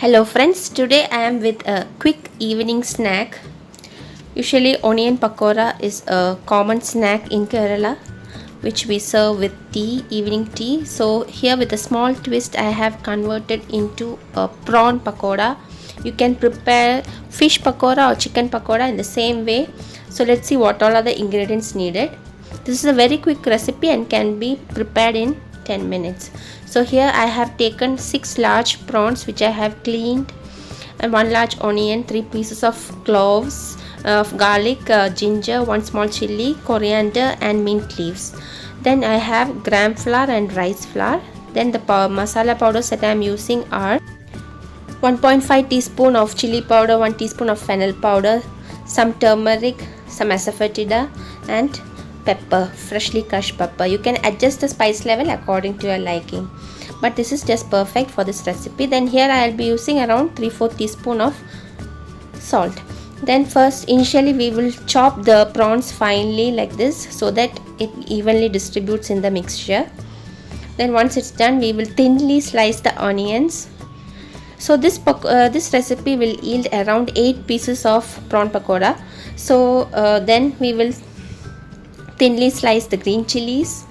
Hello friends, today I am with a quick evening snack. Usually onion pakora is a common snack in Kerala which we serve with tea, evening tea. So here with a small twist I have converted into a prawn pakora. You can prepare fish pakora or chicken pakora in the same way. So let's see what all are the ingredients needed. This is a very quick recipe and can be prepared in 10 minutes. So here I have taken 6 large prawns which I have cleaned, and 1 large onion, 3 pieces of cloves of garlic, ginger, 1 small chili, coriander and mint leaves. Then I have gram flour and rice flour. Then the masala powders that I am using are 1.5 teaspoon of chili powder, 1 teaspoon of fennel powder, some turmeric, some asafoetida and pepper, freshly crushed pepper. You can adjust the spice level according to your liking, but this is just perfect for this recipe. Then here I will be using around 3/4 teaspoon of salt. Then first initially we will chop the prawns finely like this so that it evenly distributes in the mixture. Then once it's done, we will thinly slice the onions. So this recipe will yield around 8 pieces of prawn pakora. So then we will thinly slice the green chilies.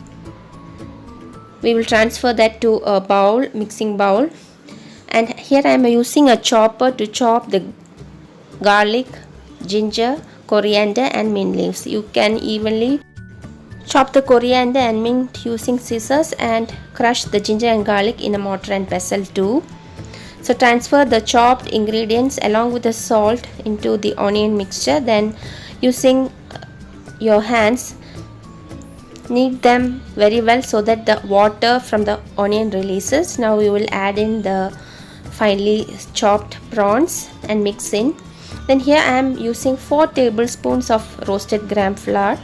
We will transfer that to a bowl, mixing bowl, and here I am using a chopper to chop the garlic, ginger, coriander and mint leaves. You can evenly chop the coriander and mint using scissors and crush the ginger and garlic in a mortar and pestle too. So transfer the chopped ingredients along with the salt into the onion mixture. Then using your hands, knead them very well so that the water from the onion releases. Now we will add in the finely chopped prawns and mix in. Then here I am using 4 tablespoons of roasted gram flour.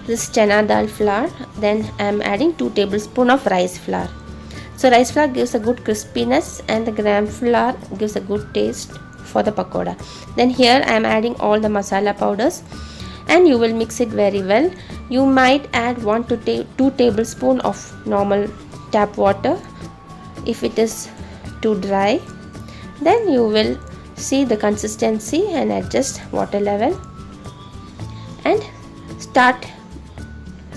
This is chana dal flour. Then I am adding 2 tablespoons of rice flour. So rice flour gives a good crispiness and the gram flour gives a good taste for the pakoda. Then here I am adding all the masala powders and you will mix it very well. You might add 1 to 2 tablespoons of normal tap water if it is too dry. Then you will see the consistency and adjust water level and start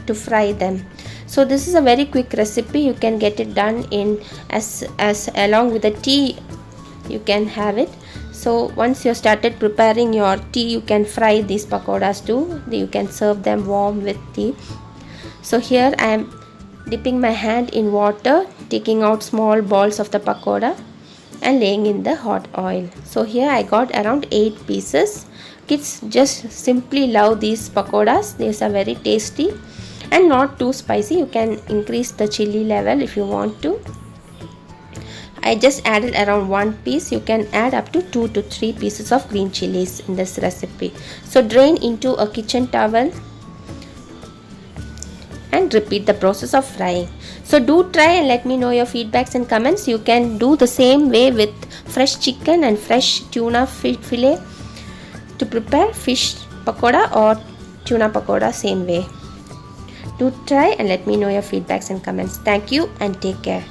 to fry them. So this is a very quick recipe. You can get it done in as along with the tea you can have it. So once you started preparing your tea, you can fry these pakodas too. You can serve them warm with tea. So here I am dipping my hand in water, taking out small balls of the pakoda and laying in the hot oil. So here I got around 8 pieces. Kids just simply love these pakodas. These are very tasty and not too spicy. You can increase the chili level if you want to. I just added around 1 piece. You can add up to 2 to 3 pieces of green chilies in this recipe. So drain into a kitchen towel and repeat the process of frying. So do try and let me know your feedbacks and comments. You can do the same way with fresh chicken and fresh tuna fillet to prepare fish pakoda or tuna pakoda same way. Do try and let me know your feedbacks and comments. Thank you and take care.